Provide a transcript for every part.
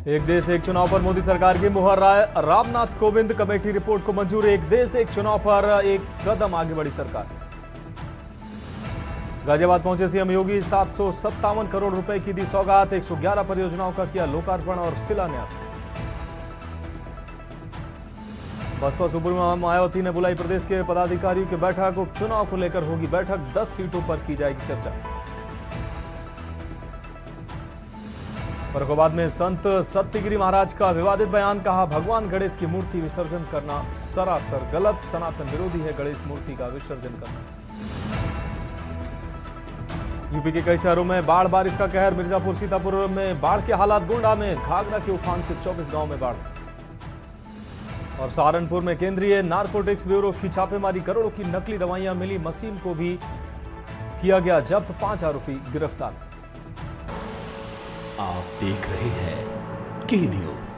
एक देश एक चुनाव पर मोदी सरकार की मुहर। रामनाथ कोविंद कमेटी रिपोर्ट को मंजूरी। एक देश एक चुनाव पर एक कदम आगे बढ़ी सरकार। गाजियाबाद पहुंचे सीएम योगी। 757 करोड़ रुपए की दी सौगात। 111 परियोजनाओं का किया लोकार्पण और शिलान्यास। बसपा सुप्रीमो मायावती ने बुलाई प्रदेश के पदाधिकारियों की बैठक। उपचुनाव को लेकर होगी बैठक। 10 सीटों पर की जाएगी चर्चा। फर्रुखाबाद में संत सत्यगिरी महाराज का विवादित बयान। कहा, भगवान गणेश की मूर्ति विसर्जन करना सरासर गलत। सनातन विरोधी है गणेश मूर्ति का विसर्जन करना। यूपी के कई शहरों में बाढ़, बारिश का कहर। मिर्जापुर, सीतापुर में बाढ़ के हालात। गोंडा में घाघरा के उफान से 24 गांव में बाढ़। और सहारनपुर में केंद्रीय नारकोटिक्स ब्यूरो की छापेमारी। करोड़ों की नकली दवाइयां मिली। मशीन को भी किया गया जब्त। 5 आरोपी गिरफ्तार। आप देख रहे हैं के न्यूज,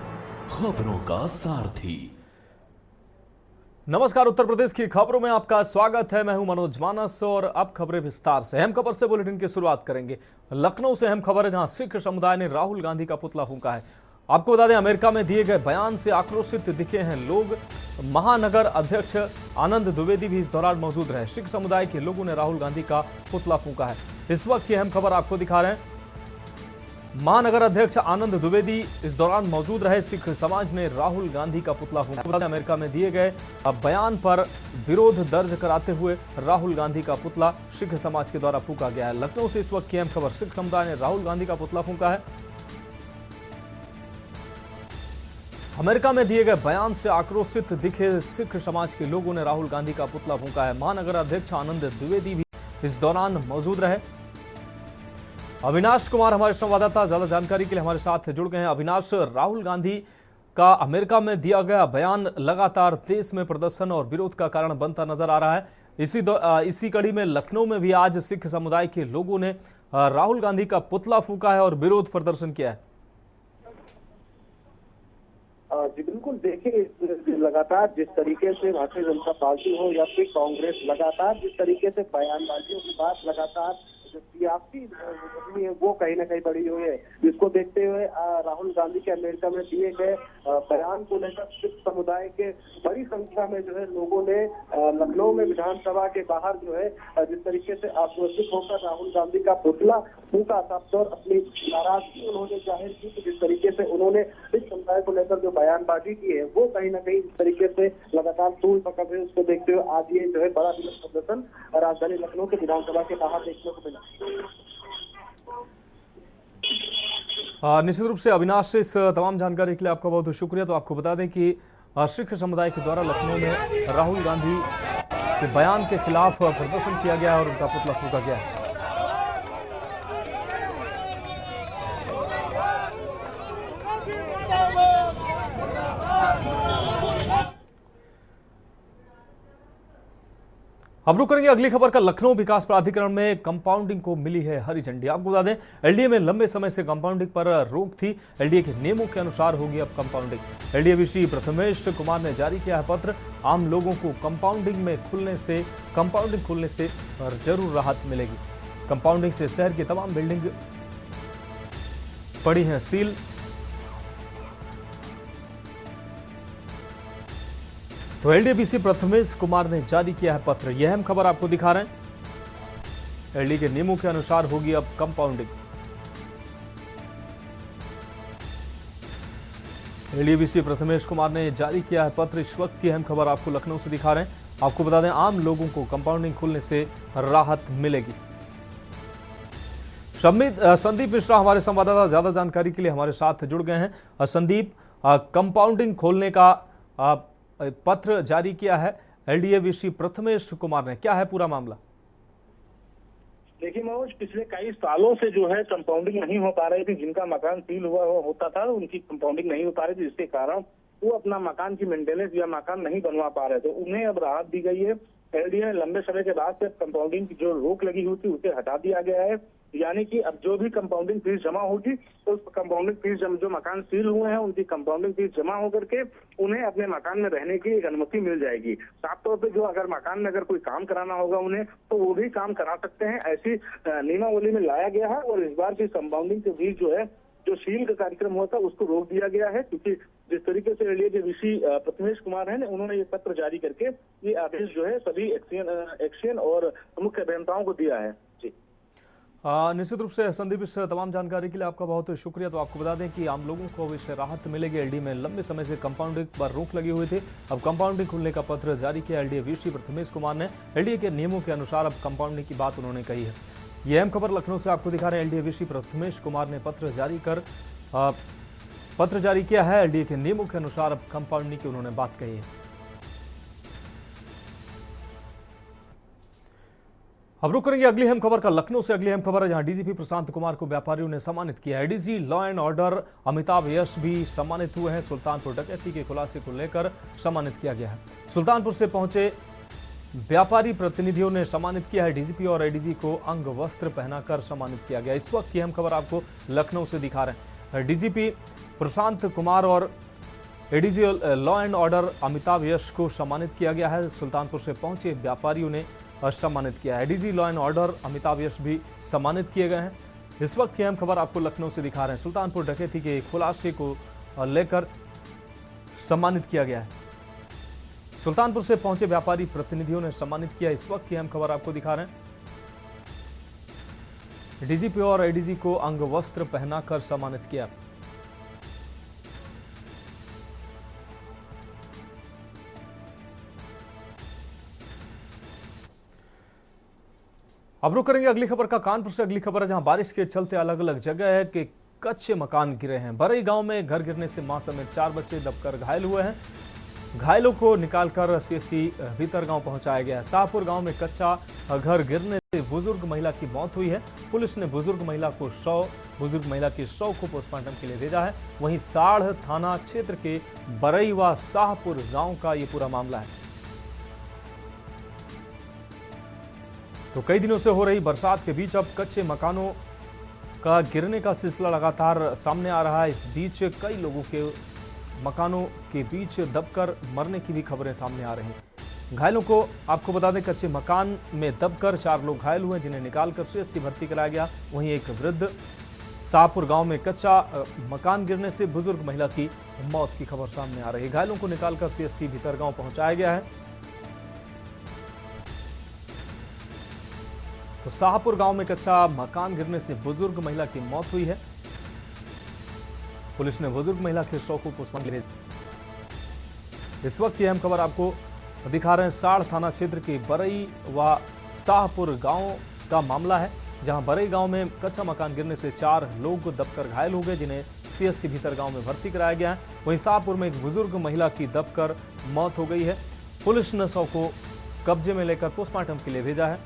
खबरों का सारथी। नमस्कार, उत्तर प्रदेश की खबरों में आपका स्वागत है। मैं हूं मनोज मानस और अब खबरें विस्तार से। अहम खबर से बुलेटिन की शुरुआत करेंगे। लखनऊ से अहम खबर है, जहां सिख समुदाय ने राहुल गांधी का पुतला फूंका है। आपको बता दें, अमेरिका में दिए गए बयान से आक्रोशित दिखे हैं लोग। महानगर अध्यक्ष आनंद द्विवेदी भी इस दौरान मौजूद रहे। सिख समुदाय के लोगों ने राहुल गांधी का पुतला फूंका है। इस वक्त की अहम खबर आपको दिखा रहे हैं। महानगर अध्यक्ष आनंद द्विवेदी इस दौरान मौजूद रहे। सिख समाज ने राहुल गांधी का पुतला फूंका। अमेरिका में दिए गए बयान पर विरोध दर्ज कराते हुए राहुल गांधी का पुतला सिख समाज के द्वारा फूंका गया है। लखनऊ से इस वक्त की अहम खबर। सिख समुदाय ने राहुल गांधी का पुतला फूंका है। अमेरिका में दिए गए बयान से आक्रोशित दिखे सिख समाज के लोगों ने राहुल गांधी का पुतला फूंका है। महानगर अध्यक्ष आनंद द्विवेदी भी इस दौरान मौजूद रहे। अविनाश कुमार हमारे संवाददाता ज्यादा जानकारी के लिए हमारे साथ जुड़ गए हैं। अविनाश, राहुल गांधी का अमेरिका में दिया गया बयान लगातार देश में प्रदर्शन और विरोध का कारण बनता नजर आ रहा है। इसी कड़ी में लखनऊ में भी आज सिख समुदाय के लोगों ने राहुल गांधी का पुतला फूंका है और विरोध प्रदर्शन किया है। जी बिल्कुल, देखिए लगातार जिस तरीके से भारतीय जनता पार्टी हो या फिर कांग्रेस लगातार जिस तरीके से बयानबाजियों की बात लगातार जो सियासी है वो कहीं ना कहीं बढ़ी हुई है, जिसको देखते हुए राहुल गांधी के अमेरिका में दिए गए बयान को लेकर सिख समुदाय के बड़ी संख्या में जो है लोगों ने लखनऊ में विधानसभा के बाहर जो है जिस तरीके से आक्रोशित होकर राहुल गांधी का पुतला फूंका साफ और अपनी नाराजगी उन्होंने जाहिर की। जिस तरीके से उन्होंने सिख समुदाय को लेकर जो बयानबाजी की है वो कहीं ना कहीं इस तरीके से लगातार तूल पकड़ रहे, उसको देखते हुए आज ये जो है बड़ा विरोध प्रदर्शन राजधानी लखनऊ के विधानसभा के बाहर देखने को मिला। निश्चित रूप से अविनाश, इस तमाम जानकारी के लिए आपका बहुत बहुत शुक्रिया। तो आपको बता दें कि सिख समुदाय के द्वारा लखनऊ में राहुल गांधी के बयान के खिलाफ प्रदर्शन किया गया और उनका पुतला फूंका गया है। अब रुक करेंगे अगली खबर का। लखनऊ विकास प्राधिकरण में कंपाउंडिंग को मिली है हरी झंडी। आपको बता दें, एलडीए में लंबे समय से कंपाउंडिंग पर रोक थी। एलडीए के नियमों के अनुसार होगी अब compounding. LDA VC Prathamesh Kumar ने जारी किया है पत्र। आम लोगों को कंपाउंडिंग खुलने से जरूर राहत मिलेगी। कंपाउंडिंग से शहर की तमाम बिल्डिंग पड़ी हैं सील। तो एलडीए प्रथमेश कुमार ने जारी किया है पत्र। यह अहम खबर आपको दिखा रहे हैं। एलडीए के नियमों के अनुसार होगी अब कंपाउंडिंग। एलडीए प्रथमेश कुमार ने जारी किया है पत्र। इस वक्त की अहम खबर आपको लखनऊ से दिखा रहे हैं। आपको बता दें, आम लोगों को कंपाउंडिंग खुलने से राहत मिलेगी। संदीप मिश्रा हमारे संवाददाता ज्यादा जानकारी के लिए हमारे साथ जुड़ गए हैं। संदीप, कंपाउंडिंग खोलने का पत्र जारी किया है एलडीए वीसी प्रथमेश कुमार ने, क्या है पूरा मामला? देखिए मनोज, पिछले कई सालों से जो है कंपाउंडिंग नहीं हो पा रही थी। जिनका मकान सील हुआ होता था उनकी कंपाउंडिंग नहीं हो पा रही थी, जिसके कारण वो अपना मकान की मेंटेनेंस या मकान नहीं बनवा पा रहे थे। उन्हें अब राहत दी गई है। एलडीए ने लंबे समय के बाद से कंपाउंडिंग की जो रोक लगी हुई थी उसे हटा दिया गया है। यानी कि अब जो भी कंपाउंडिंग फीस जमा होगी तो उस कंपाउंडिंग फीस जो मकान सील हुए हैं उनकी कंपाउंडिंग फीस जमा होकर के उन्हें अपने मकान में रहने की एक अनुमति मिल जाएगी। साफ तौर पे जो अगर मकान में अगर कोई काम कराना होगा उन्हें तो वो भी काम करा सकते हैं। ऐसी नियमावली में लाया गया है और इस बार की कंपाउंडिंग की फीस जो है जो सील का कार्यक्रम हुआ था उसको रोक दिया गया है, क्योंकि जिस तरीके से एलडीए के वीसी प्रथमेश कुमार हैं उन्होंने ये पत्र जारी करके ये आदेश जो है सभी एक्शन और मुख्य अभियंताओं को दिया है। जी निश्चित रूप से संदीप, इस तमाम जानकारी के लिए आपका बहुत शुक्रिया। तो आपको बता दें कि आम लोगों को इससे राहत मिलेगी। एलडीए में लंबे समय से कंपाउंडिंग पर रोक लगी हुई थी, अब कंपाउंडिंग खुलने का पत्र जारी किया एलडीए वीसी प्रथमेश कुमार ने। एलडीए के नियमों के अनुसार अब कंपाउंडिंग की बात उन्होंने कही है। ये अहम खबर लखनऊ से आपको दिखा रहे हैं। एलडीए वीसी प्रथमेश कुमार ने पत्र जारी किया है। एलडीए के नियमों के अनुसार अब कंपाउंडिंग की उन्होंने बात कही है। अब रुक करेंगे अगली अहम खबर का। लखनऊ से अगली अहम खबर है, जहां डीजीपी प्रशांत कुमार को व्यापारियों ने सम्मानित किया। ADG law and order Amitabh Yash भी सम्मानित हुए हैं। सुल्तानपुर डकैती के खुलासे को लेकर सम्मानित किया गया है। सुल्तानपुर से पहुंचे व्यापारी प्रतिनिधियों ने सम्मानित किया है। डीजीपी और एडीजी को अंग वस्त्र पहनाकर सम्मानित किया गया। इस वक्त की अहम खबर आपको लखनऊ से दिखा रहे हैं। डीजीपी प्रशांत कुमार और ADG law and order Amitabh Yash को सम्मानित किया गया है। सुल्तानपुर से पहुंचे व्यापारियों ने सम्मानित किया है। ADG law and order Amitabh Yash भी सम्मानित किए गए हैं। इस वक्त की अहम खबर आपको लखनऊ से दिखा रहे हैं। सुल्तानपुर डकैती के खुलासे को लेकर सम्मानित किया गया है। सुल्तानपुर से पहुंचे व्यापारी प्रतिनिधियों ने सम्मानित किया। इस वक्त की अहम खबर आपको दिखा रहे हैं। डीजीपी और एडीजी को अंग वस्त्र पहनाकर सम्मानित किया। अब रुक करेंगे अगली खबर का। कानपुर से अगली खबर है, जहां बारिश के चलते अलग अलग जगह है कि कच्चे मकान गिरे हैं। बरई गांव में घर गिरने से मां समेत 4 बच्चे दबकर घायल हुए हैं। घायलों को निकालकर सीएससी भीतर गांव पहुंचाया गया है। शाहपुर गांव में कच्चा घर गिरने से बुजुर्ग महिला की मौत हुई है। पुलिस ने बुजुर्ग महिला की शव को पोस्टमार्टम के लिए भेजा है। वहीं साढ़ थाना क्षेत्र के बरई व शाहपुर गांव का ये पूरा मामला है। तो कई दिनों से हो रही बरसात के बीच अब कच्चे मकानों का गिरने का सिलसिला लगातार सामने आ रहा है। इस बीच कई लोगों के मकानों के बीच दबकर मरने की भी खबरें सामने आ रही हैं। घायलों को आपको बता दें, कच्चे मकान में दबकर 4 लोग घायल हुए, जिन्हें निकालकर सीएससी भर्ती कराया गया। वहीं एक वृद्ध शाहपुर गांव में कच्चा मकान गिरने से बुजुर्ग महिला की मौत की खबर सामने आ रही है। घायलों को निकालकर सीएससी भीतर गांव पहुंचाया गया है। तो शाहपुर गांव में कच्चा मकान गिरने से बुजुर्ग महिला की मौत हुई है। पुलिस ने बुजुर्ग महिला के शव को पोस्टमार्टम के लिए। इस वक्त की अहम खबर आपको दिखा रहे हैं। साढ़ थाना क्षेत्र के बरई व शाहपुर गांव का मामला है, जहां बरई गांव में कच्चा मकान गिरने से 4 लोग दबकर घायल हो गए, जिन्हें सीएससी भीतर गांव में भर्ती कराया गया है। वहीं शाहपुर में एक बुजुर्ग महिला की दबकर मौत हो गई है। पुलिस ने शव को कब्जे में लेकर पोस्टमार्टम के लिए भेजा है।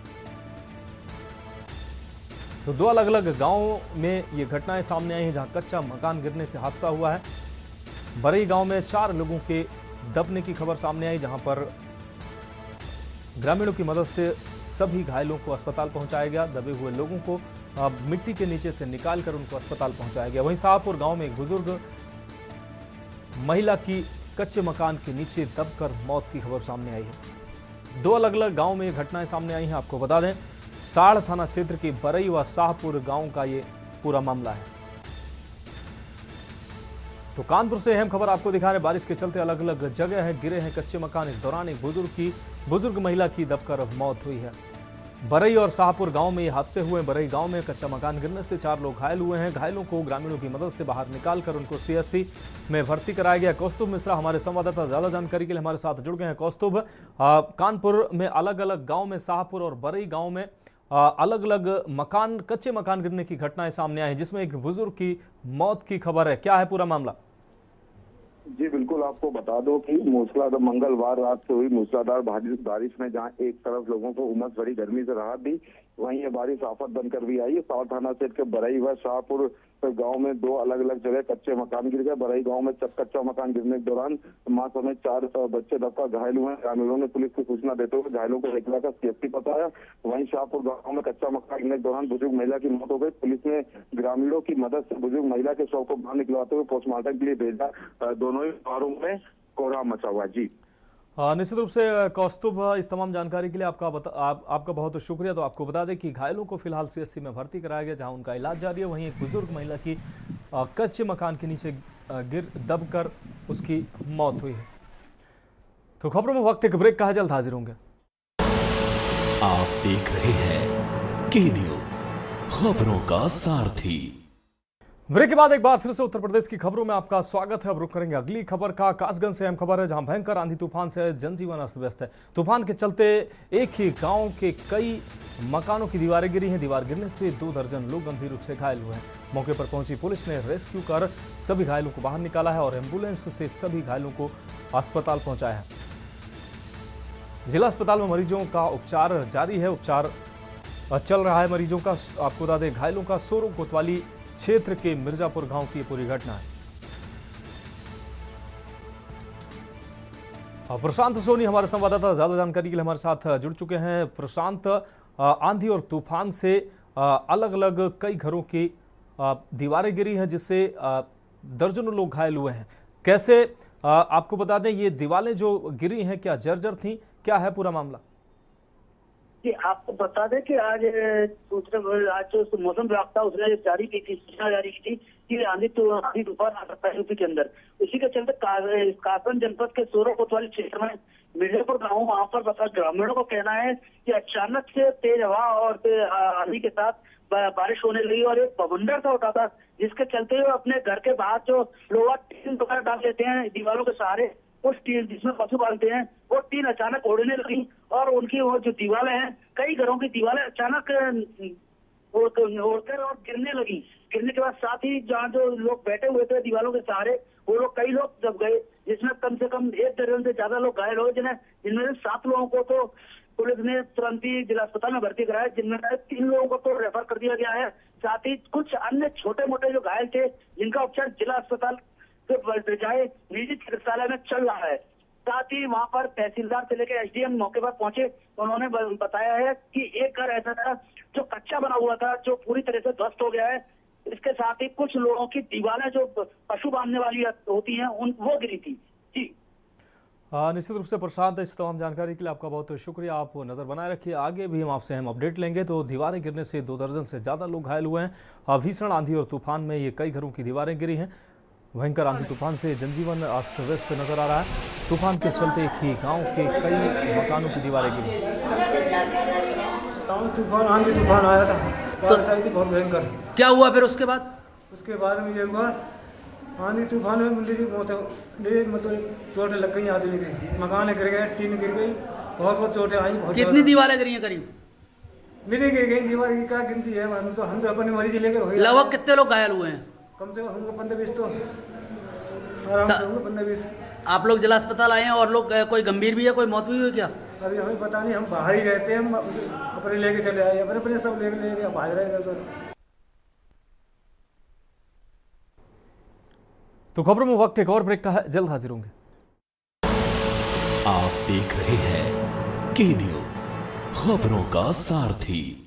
तो 2 अलग अलग गांवों में ये घटनाएं सामने आई हैं, जहां कच्चा मकान गिरने से हादसा हुआ है। बरई गांव में 4 लोगों के दबने की खबर सामने आई, जहां पर ग्रामीणों की मदद से सभी घायलों को अस्पताल पहुंचाया गया। दबे हुए लोगों को मिट्टी के नीचे से निकालकर उनको अस्पताल पहुंचाया गया। वहीं शाहपुर गांव में एक बुजुर्ग महिला की कच्चे मकान के नीचे दबकर मौत की खबर सामने आई है। 2 अलग अलग गांव में ये घटनाएं सामने आई हैं। आपको बता दें, साढ़ थाना क्षेत्र के बरई व शाहपुर गांव का ये पूरा मामला है। तो कानपुर से अहम खबर आपको दिखा रहे हैं। बारिश के चलते अलग अलग जगह है गिरे हैं कच्चे मकान। इस दौरान एक बुजुर्ग महिला की दबकर मौत हुई है। बरई और शाहपुर गांव में ये हादसे हुए। बरई गांव में कच्चा मकान गिरने से 4 लोग घायल हुए हैं। घायलों को ग्रामीणों की मदद से बाहर निकालकर उनको सीएससी में भर्ती कराया गया। कौस्तुभ मिश्रा हमारे संवाददाता ज्यादा जानकारी के लिए हमारे साथ जुड़ गए हैं। कौस्तुभ, कानपुर में अलग अलग गांव में, शाहपुर और बरई गांव में अलग अलग कच्चे मकान गिरने की घटनाएं सामने आई, जिसमें एक बुजुर्ग की मौत की खबर है। क्या है पूरा मामला? जी बिल्कुल, आपको बता दो कि मूसलाधार मंगलवार रात से हुई मूसलाधार बारिश में जहां एक तरफ लोगों को उमस भरी गर्मी से राहत दी, वहीं ये बारिश आफत बनकर भी आई। साउथ थाना क्षेत्र के बरई व शाहपुर गांव में 2 अलग अलग जगह कच्चे मकान गिर गए। बरई गांव में कच्चा मकान गिरने के दौरान मां समेत 4 बच्चे दबकर घायल हुए। ग्रामीणों ने पुलिस को सूचना देते हुए घायलों को निकलाकर सीएससी पहुंचाया। वहीं शाहपुर गांव में कच्चा मकान गिरने के दौरान बुजुर्ग महिला की मौत हो गई। पुलिस ने ग्रामीणों की मदद से बुजुर्ग महिला के शव को बाहर निकलवाते हुए पोस्टमार्टम के लिए भेजा। दोनों ही परिवारों में कोहराम मचा हुआ। जी निश्चित रूप से कौस्तुभ, इस तमाम जानकारी के लिए आपका बहुत शुक्रिया। तो आपको बता दें कि घायलों को फिलहाल सीएससी में भर्ती कराया गया, जहां उनका इलाज जारी है। वहीं एक बुजुर्ग महिला की कच्चे मकान के नीचे गिर दबकर उसकी मौत हुई है। तो खबरों में वक्त एक ब्रेक का है, जल्द हाजिर होंगे। आप देख रहे हैं के न्यूज, खबरों का सारथी। ब्रेक के बाद एक बार फिर से उत्तर प्रदेश की खबरों में आपका स्वागत है। अब रुक करेंगे अगली खबर का। कासगंज से अहम खबर है, जहां भयंकर आंधी तूफान से जनजीवन अस्त व्यस्त है। तूफान के चलते एक ही गांव के कई मकानों की दीवारें गिरी हैं। दीवार गिरने से 2 दर्जन लोग गंभीर रूप से घायल हुए हैं। मौके पर पहुंची पुलिस ने रेस्क्यू कर सभी घायलों को बाहर निकाला है और एम्बुलेंस से सभी घायलों को अस्पताल पहुंचाया है। जिला अस्पताल में मरीजों का उपचार जारी है, उपचार चल रहा है मरीजों का। आपको बता दें, घायलों का सोरो कोतवाली क्षेत्र के मिर्जापुर गांव की पूरी घटना है। प्रशांत सोनी हमारे संवाददाता ज्यादा जानकारी के लिए हमारे साथ जुड़ चुके हैं। प्रशांत, आंधी और तूफान से अलग अलग कई घरों की दीवारें गिरी हैं, जिससे दर्जनों लोग घायल हुए हैं। कैसे, आपको बता दें, ये दीवारें जो गिरी हैं क्या जर्जर थी, क्या है पूरा मामला? कि आपको बता दें कि आज जो मौसम विभाग था उसने जारी की थी, सूचना जारी की थी कि आंधी तूफान आ सकता है यूपी के अंदर। इसी के चलते कासगंज जनपद के सोरो कोतवाली क्षेत्र में मिर्जापुर गाँव, वहां पर बता ग्रामीणों को कहना है कि अचानक से तेज हवा और आंधी के साथ बारिश होने लगी और एक बवंडर सा उठा था, जिसके चलते वो अपने घर के बाहर जो लोहा टीन वगैरह डाल देते हैं दीवारों के सहारे, उस टीन जिसमें पशु पालते हैं, वो टीन अचानक उड़ने लगी और उनकी वो जो दीवारें हैं, कई घरों की दीवारें अचानक उड़कर और गिरने लगी। गिरने के बाद साथ ही जहाँ जो लोग बैठे हुए थे दीवारों के सहारे, वो लोग कई लोग दब गए, जिसमें कम से कम 1 दर्जन से ज्यादा लोग घायल हुए, जिनमें से 7 लोगों को तो पुलिस ने तुरंत ही जिला अस्पताल में भर्ती कराया, जिनमें से 3 लोगों को तो रेफर कर दिया गया है। साथ ही कुछ अन्य छोटे मोटे जो घायल थे, जिनका उपचार जिला अस्पताल के बजाय निजी चिकित्सालय में चल रहा है। साथ ही वहां पर तहसीलदार से लेकर एसडीएम मौके पर पहुंचे, उन्होंने बताया है कि एक घर ऐसा था जो कच्चा बना हुआ था, जो पूरी तरह से ध्वस्त हो गया है। इसके साथ ही कुछ लोगों की दीवारें जो पशु बांधने वाली होती हैं वो गिरी थी। जी निश्चित रूप से प्रशांत, इस तमाम जानकारी के लिए आपका बहुत शुक्रिया। आप नजर बनाए रखिए, आगे भी हम आपसे अपडेट लेंगे। तो दीवारें गिरने से 2 दर्जन से ज्यादा लोग घायल हुए हैं। भीषण आंधी और तूफान में ये कई घरों की दीवारें गिरी हैं। भयंकर आंधी तूफान से जनजीवन अस्त व्यस्त नजर आ रहा है। तूफान के चलते एक ही गांव के कई मकानों की दीवारें गिरी। तूफान आंधी तूफान आया था, बारिश आई थी बहुत भयंकर। क्या हुआ फिर उसके बाद? उसके बाद में ये हुआ, आंधी तूफान में मेरी मौत मतलब चोटें लग गई, आदमी की मकान गिर गए, टीन गिर गई, बहुत चोटें आई। कितनी दीवारें गिरी हैं करीब? मेरी गिर गई दीवार की क्या गिनती है, हम तो अपने मरीज लेकर लगभग कितने लोग घायल हुए हैं? कम से कम हमको 15-20 तो आराम से होंगे, 15-20। आप लोग जिला अस्पताल आए हैं और लोग कोई गंभीर भी है, कोई मौत भी हुई है क्या? अभी हमें पता नहीं, हम बाहर ही रहते हैं, हम अपने लेके चले आए, अपने सब लेके भाग रहे हैं। तो खबरों में वक्त एक और ब्रेक का है, जल्द हाजिर होंगे। आप देख रहे हैं के न्यूज, खबरों का सारथी।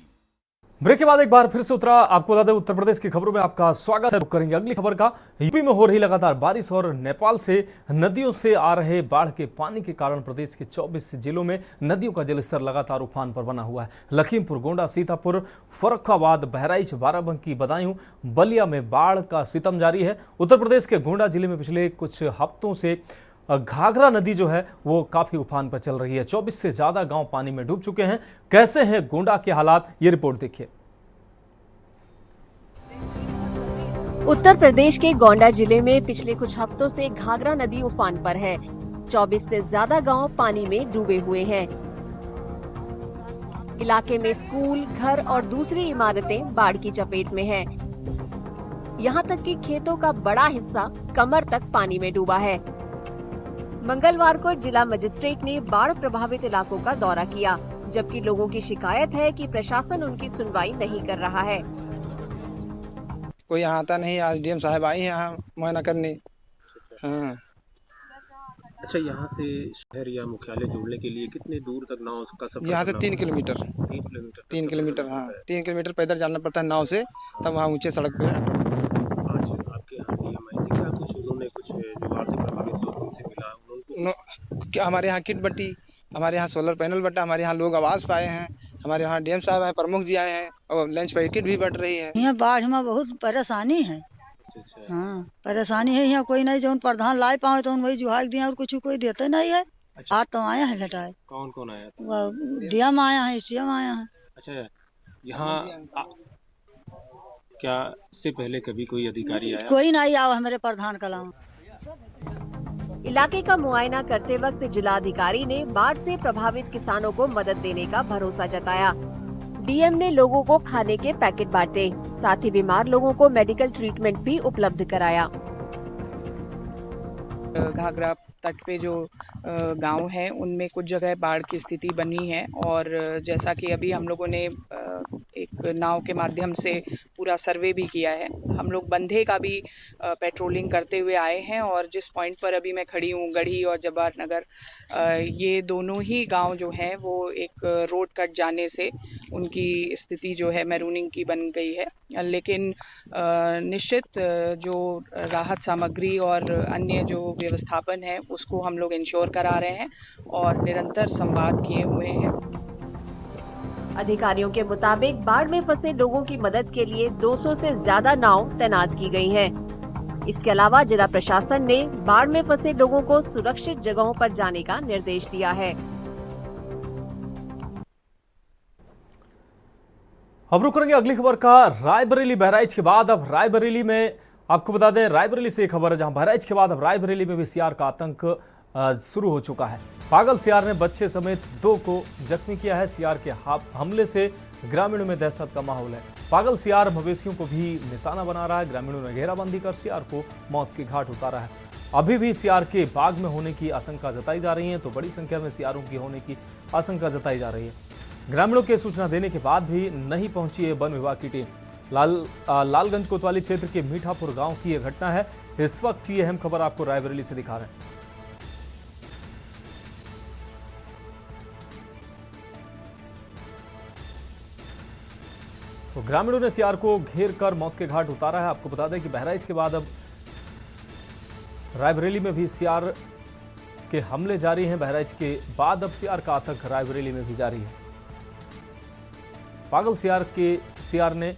ब्रेक के बाद एक बार फिर से आपको बता दें, उत्तर प्रदेश की खबरों में आपका स्वागत है। रुक करेंगे अगली खबर का। यूपी में हो रही लगातार बारिश और नेपाल से नदियों से आ रहे बाढ़ के पानी के कारण प्रदेश के 24 जिलों में नदियों का जलस्तर लगातार उफान पर बना हुआ है। लखीमपुर, गोंडा, सीतापुर, फर्रुखाबाद, बहराइच, बाराबंकी, बदायूं, बलिया में बाढ़ का सितम जारी है। उत्तर प्रदेश के गोंडा जिले में पिछले कुछ हफ्तों से घाघरा नदी जो है वो काफी उफान पर चल रही है। 24 से ज्यादा गांव पानी में डूब चुके हैं। कैसे हैं गोंडा के हालात, ये रिपोर्ट देखिए। उत्तर प्रदेश के गोंडा जिले में पिछले कुछ हफ्तों से घाघरा नदी उफान पर है। 24 से ज्यादा गांव पानी में डूबे हुए हैं। इलाके में स्कूल, घर और दूसरी इमारतें बाढ़ की चपेट में हैं। यहां तक कि खेतों का बड़ा हिस्सा कमर तक पानी में डूबा है। मंगलवार को जिला मजिस्ट्रेट ने बाढ़ प्रभावित इलाकों का दौरा किया, जबकि लोगों की शिकायत है कि प्रशासन उनकी सुनवाई नहीं कर रहा है। कोई यहाँ आता नहीं, आज डीएम साहब आई है यहाँ मुआयना करने। हाँ। अच्छा, यहाँ से शहर या मुख्यालय जोड़ने के लिए कितने दूर तक नाव का सफर? यहाँ से 3 किलोमीटर। 3 किलोमीटर, हाँ 3 किलोमीटर पैदल जाना पड़ता है नाव से, तब वहाँ ऊंचे सड़क पे। आज आपके यहाँ डीएम आए थे क्या? कुछ उन्होंने कुछ जो बाढ़ से प्रभावित लोग उनसे मिला? क्या हमारे यहाँ किट बटी, हमारे यहाँ सोलर पैनल बटा, हमारे यहाँ लोग आवास पाए हैं, हमारे यहाँ डीएम साहब हैं, प्रमुख जी आए हैं और लंच पैकेट भी बट रही है। यहाँ बाढ़ में बहुत परेशानी है। हाँ परेशानी है, यहाँ कोई नहीं जो प्रधान लाई पाए तो वही जुहाग दिया और कुछ कोई देते नहीं है। आज तो आया है घटाए। कौन कौन आया? डीएम आया है, सीएम आया है। अच्छा, यहाँ क्या इससे पहले कभी कोई अधिकारी आया? कोई नहीं आया हमारे प्रधान कलाम। इलाके का मुआयना करते वक्त जिलाधिकारी ने बाढ़ से प्रभावित किसानों को मदद देने का भरोसा जताया। डीएम ने लोगों को खाने के पैकेट बांटे, साथ ही बीमार लोगों को मेडिकल ट्रीटमेंट भी उपलब्ध कराया। घाघरा तट पे जो गांव हैं उनमें कुछ जगह बाढ़ की स्थिति बनी है और जैसा कि अभी हम लोगों ने एक नाव के माध्यम से पूरा सर्वे भी किया है। हम लोग बंधे का भी पेट्रोलिंग करते हुए आए हैं और जिस पॉइंट पर अभी मैं खड़ी हूँ, गढ़ी और जब्बार नगर, ये दोनों ही गांव जो हैं वो एक रोड कट जाने से उनकी स्थिति जो है मैरूनिंग की बन गई है। लेकिन निश्चित जो राहत सामग्री और अन्य जो व्यवस्थापन है उसको हम लोग इंश्योर करा रहे हैं और निरंतर संवाद किए हुए हैं। अधिकारियों के मुताबिक बाढ़ में फंसे लोगों की मदद के लिए 200 से ज्यादा नाव तैनात की गई हैं। इसके अलावा जिला प्रशासन ने बाढ़ में फंसे लोगों को सुरक्षित जगहों पर जाने का निर्देश दिया है। अब रुक करेंगे अगली खबर का। रायबरेली बहराइच के बाद अब रायबरेली में, आपको बता दें रायबरेली से एक खबर है जहां बहराइच के बाद अब रायबरेली में भी सीआर का आतंक शुरू हो चुका है। पागल सीआर ने बच्चे समेत 2 को जख्मी किया है। सीआर के हमले से ग्रामीणों में दहशत का माहौल है। पागल सीआर मवेशियों को भी निशाना बना रहा है। ग्रामीणों ने घेराबंदी कर सीआर को मौत के घाट उतारा है। अभी भी सीआर के बाग में होने की आशंका जताई जा रही है, तो बड़ी संख्या में सीआरों की होने की आशंका जताई जा रही है। ग्रामीणों के सूचना देने के बाद भी नहीं पहुंची है वन विभाग की टीम। लालगंज कोतवाली क्षेत्र के मीठापुर गांव की यह घटना है। इस वक्त ये अहम खबर आपको रायबरेली से दिखा रहे हैं। तो ग्रामीणों ने सीआर को घेर कर मौत के घाट उतारा है। आपको बता दें कि बहराइच के बाद अब रायबरेली में भी सीआर के हमले जारी हैं। बहराइच के बाद अब सीआर का आतंक रायबरेली में भी जारी है। पागल सीआर ने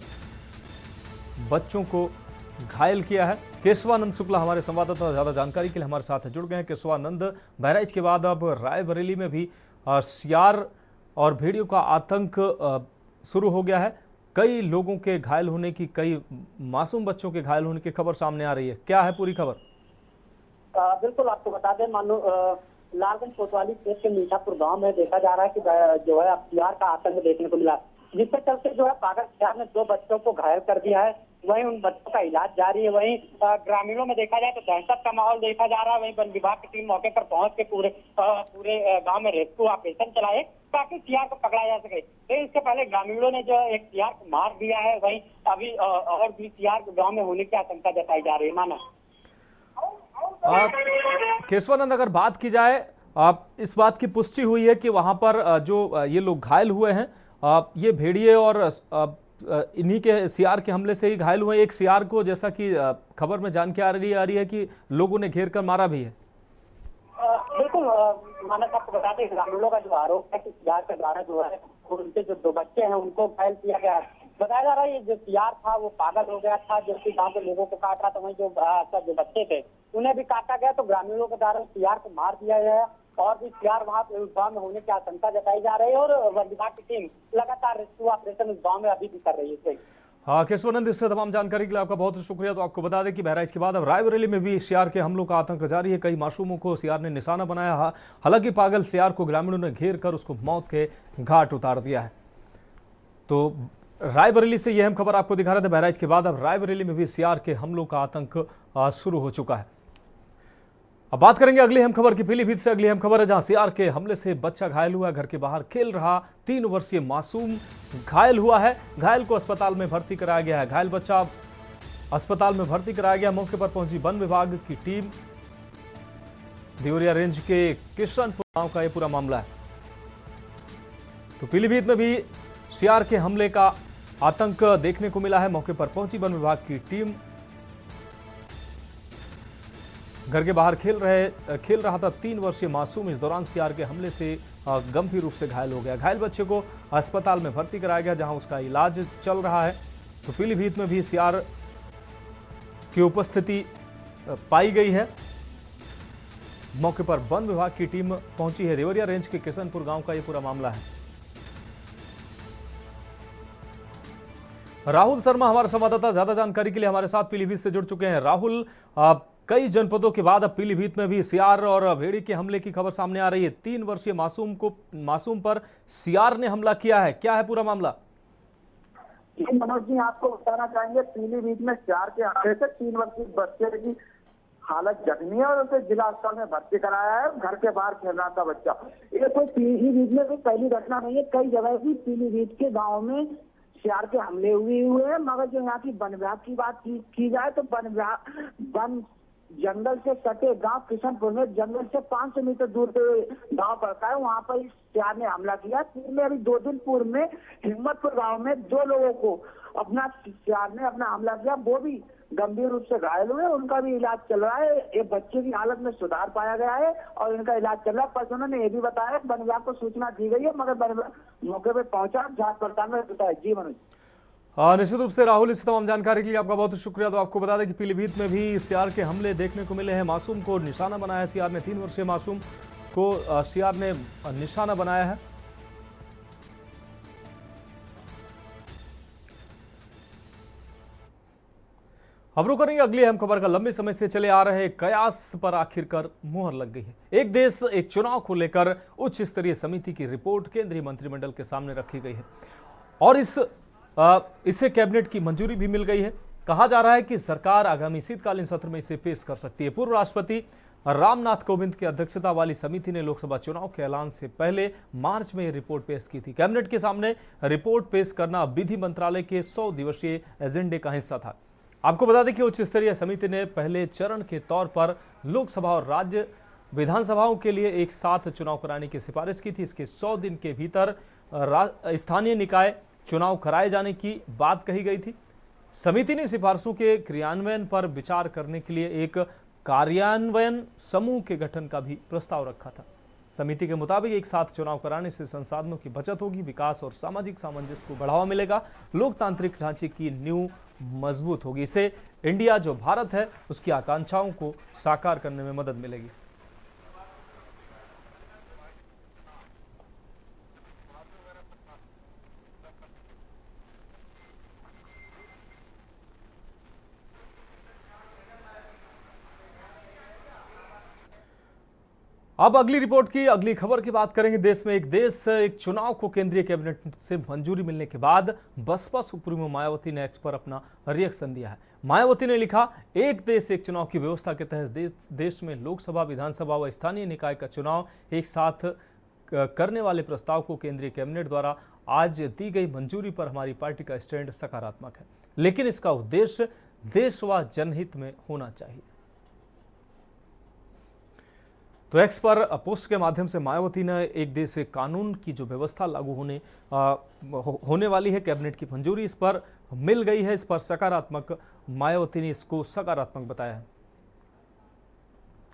बच्चों को घायल किया है। केशवानंद शुक्ला हमारे संवाददाता ज्यादा जानकारी के लिए हमारे साथ जुड़ गए हैं। केशवानंद, बहराइच के बाद अब रायबरेली में भी सीआर और भेड़ियों का आतंक शुरू हो गया है। कई लोगों के घायल होने की, कई मासूम बच्चों के घायल होने की खबर सामने आ रही है। क्या है पूरी खबर? बिल्कुल आपको बता दें, मानो लालगंज कोतवाली क्षेत्र के मीठापुर गांव में देखा जा रहा है कि जो है अब सीआर का आतंक देखने को मिला, जिसके चलते जो है पागल सीआर ने 2 बच्चों को घायल कर दिया है। वहीं उन बच्चों का इलाज जारी है। वहीं ग्रामीणों में देखा जाए तो दहशत का माहौल देखा जा रहा है। वहीं वन विभाग की टीम मौके पर पहुंच के पूरे गांव में रेस्क्यू ऑपरेशन चलाए ताकि सीआर को पकड़ा जा सके। तो इससे पहले ग्रामीणों ने जो एक सीआर को मार दिया है। वहीं अभी और भी सीआर गाँव में होने की आशंका जताई जा रही है। माना केशवानंद, अगर बात की जाए, आप इस बात की पुष्टि हुई है कि वहां पर जो ये लोग घायल हुए हैं, ये भेड़िए और इन्हीं के सीआर के हमले से ही घायल हुए। एक सीआर को, जैसा कि खबर में जानकारी आ रही है कि लोगों ने घेर कर मारा भी है। बिल्कुल मानस, आपको बता दें ग्रामीणों का जो आरोप है कि सीआर के द्वारा जो है उनके जो 2 बच्चे हैं उनको घायल किया गया है। बताया जा रहा है ये जो सीआर था वो पागल हो गया था, जो कि गाँव के लोगों को काट रहा था। वहीं जो बच्चे थे उन्हें भी काटा गया। तो ग्रामीणों के द्वारा सीआर को मार दिया गया और भी सीआर वहाँ गाँव में होने की आशंका जताई जा रही है और वन विभाग की टीम लगातार रेस्क्यू ऑपरेशन उस गाँव में अभी भी कर रही है। हाँ केशवानंद, इससे तमाम जानकारी के लिए आपका बहुत शुक्रिया। तो आपको बता दें कि बहराइच के बाद अब रायबरेली में भी सीआर के हमलों का आतंक जारी है। कई मासूमों को सीआर ने निशाना बनाया। हालांकि पागल सीआर को ग्रामीणों ने घेर कर उसको मौत के घाट उतार दिया है। तो रायबरेली से यह अहम खबर आपको दिखा रहे थे। बहराइच के बाद अब रायबरेली में भी सीआर के हमलों का आतंक शुरू हो चुका है। अब बात करेंगे अगली अहम खबर की। पीलीभीत से अगली अहम खबर है जहां सीआर के हमले से बच्चा घायल हुआ। घर के बाहर खेल रहा 3 वर्षीय मासूम घायल हुआ है। घायल को अस्पताल में भर्ती कराया गया है। घायल बच्चा अस्पताल में भर्ती कराया गया। मौके पर पहुंची वन विभाग की टीम। देवरिया रेंज के किशनपुर गांव का यह पूरा मामला है। तो पीलीभीत में भी सीआर के हमले का आतंक देखने को मिला है। मौके पर पहुंची वन विभाग की टीम। घर के बाहर खेल रहा था 3 वर्षीय मासूम। इस दौरान सीआर के हमले से गंभीर रूप से घायल हो गया। घायल बच्चे को अस्पताल में भर्ती कराया गया, जहां उसका इलाज चल रहा है। तो पीलीभीत में भी सीआर की उपस्थिति पाई गई है। मौके पर वन विभाग की टीम पहुंची है। देवरिया रेंज के किशनपुर गांव का यह पूरा मामला है। राहुल शर्मा हमारे संवाददाता ज्यादा जानकारी के लिए हमारे साथ पीलीभीत से जुड़ चुके हैं। राहुल, कई जनपदों के बाद अब पीलीभीत में भी सीआर और भेड़ी के हमले की खबर सामने आ रही है। 3 वर्षीय मासूम पर सीआर ने हमला किया है, क्या है पूरा मामला? मनोज जी, आपको बताना चाहेंगे, पीलीभीत में सीआर के हमले से 3 वर्षीय बच्चे की हालत जख्मी है और उसे जिला अस्पताल में भर्ती कराया है। घर के बाहर खेल रहा था बच्चा। ये कोई पीलीभीत में कोई पहली घटना नहीं है। कई जगह भी पीलीभीत के गाँव में सीआर के हमले हुए हैं, मगर जो यहाँ की वन विभाग की बात की जाए तो वन जंगल से सटे गांव किशनपुर में जंगल से 500 मीटर दूर पे गांव पड़ता है, वहां पर सीआर ने हमला किया। पूर्व में अभी 2 दिन पूर्व में हिम्मतपुर गांव में 2 लोगों को सीआर ने अपना हमला किया, वो भी गंभीर रूप से घायल हुए। उनका भी इलाज चल रहा है। एक बच्चे की हालत में सुधार पाया गया है और इनका इलाज चल रहा है। पर उन्होंने ये भी बताया वन विभाग को सूचना दी गई है, मगर वन विभाग मौके पे पहुंचा, जांच पड़ताल में बताया। जी मनोज। निश्चित रूप से राहुल, इस तमाम जानकारी के लिए आपका बहुत शुक्रिया। तो आपको बता दें कि पीलीभीत में भी सीआर के हमले देखने को मिले हैं। मासूम को निशाना बनाया सीआर ने। 3 वर्षीय मासूम को सीआर ने निशाना बनाया है। अब रुक करेंगे अगली अहम खबर का। लंबे समय से चले आ रहे कयास पर आखिरकार मुहर लग गई है। एक देश एक चुनाव को लेकर उच्च स्तरीय समिति की रिपोर्ट केंद्रीय मंत्रिमंडल के सामने रखी गई है और इसे कैबिनेट की मंजूरी भी मिल गई है। कहा जा रहा है कि सरकार आगामी शीतकालीन सत्र में इसे पेश कर सकती है। पूर्व राष्ट्रपति रामनाथ कोविंद की अध्यक्षता वाली समिति ने लोकसभा चुनाव के ऐलान से पहले मार्च में यह रिपोर्ट पेश की थी। कैबिनेट के सामने रिपोर्ट पेश करना विधि मंत्रालय के 100 दिवसीय एजेंडे का हिस्सा था। आपको बता दें कि उच्च स्तरीय समिति ने पहले चरण के तौर पर लोकसभा और राज्य विधानसभाओं के लिए एक साथ चुनाव कराने की सिफारिश की थी। इसके 100 दिन के भीतर स्थानीय निकाय चुनाव कराए जाने की बात कही गई थी। समिति ने सिफारिशों के क्रियान्वयन पर विचार करने के लिए एक कार्यान्वयन समूह के गठन का भी प्रस्ताव रखा था। समिति के मुताबिक एक साथ चुनाव कराने से संसाधनों की बचत होगी, विकास और सामाजिक सामंजस्य को बढ़ावा मिलेगा, लोकतांत्रिक ढांचे की नींव मजबूत होगी। इससे इंडिया जो भारत है उसकी आकांक्षाओं को साकार करने में मदद मिलेगी। अब अगली रिपोर्ट की अगली खबर की बात करेंगे। देश में एक चुनाव को केंद्रीय कैबिनेट से मंजूरी मिलने के बाद बसपा सुप्रीमो मायावती ने एक्स पर अपना रिएक्शन दिया है। मायावती ने लिखा, एक देश एक चुनाव की व्यवस्था के तहत देश में लोकसभा, विधानसभा व स्थानीय निकाय का चुनाव एक साथ करने वाले प्रस्ताव को केंद्रीय कैबिनेट द्वारा आज दी गई मंजूरी पर हमारी पार्टी का स्टैंड सकारात्मक है, लेकिन इसका उद्देश्य देश व जनहित में होना चाहिए। तो एक्स पर पोस्ट के माध्यम से मायावती ने एक देश एक कानून की जो व्यवस्था लागू होने वाली है, कैबिनेट की मंजूरी इस पर मिल गई है, इस पर सकारात्मक, मायावती ने इसको सकारात्मक बताया है।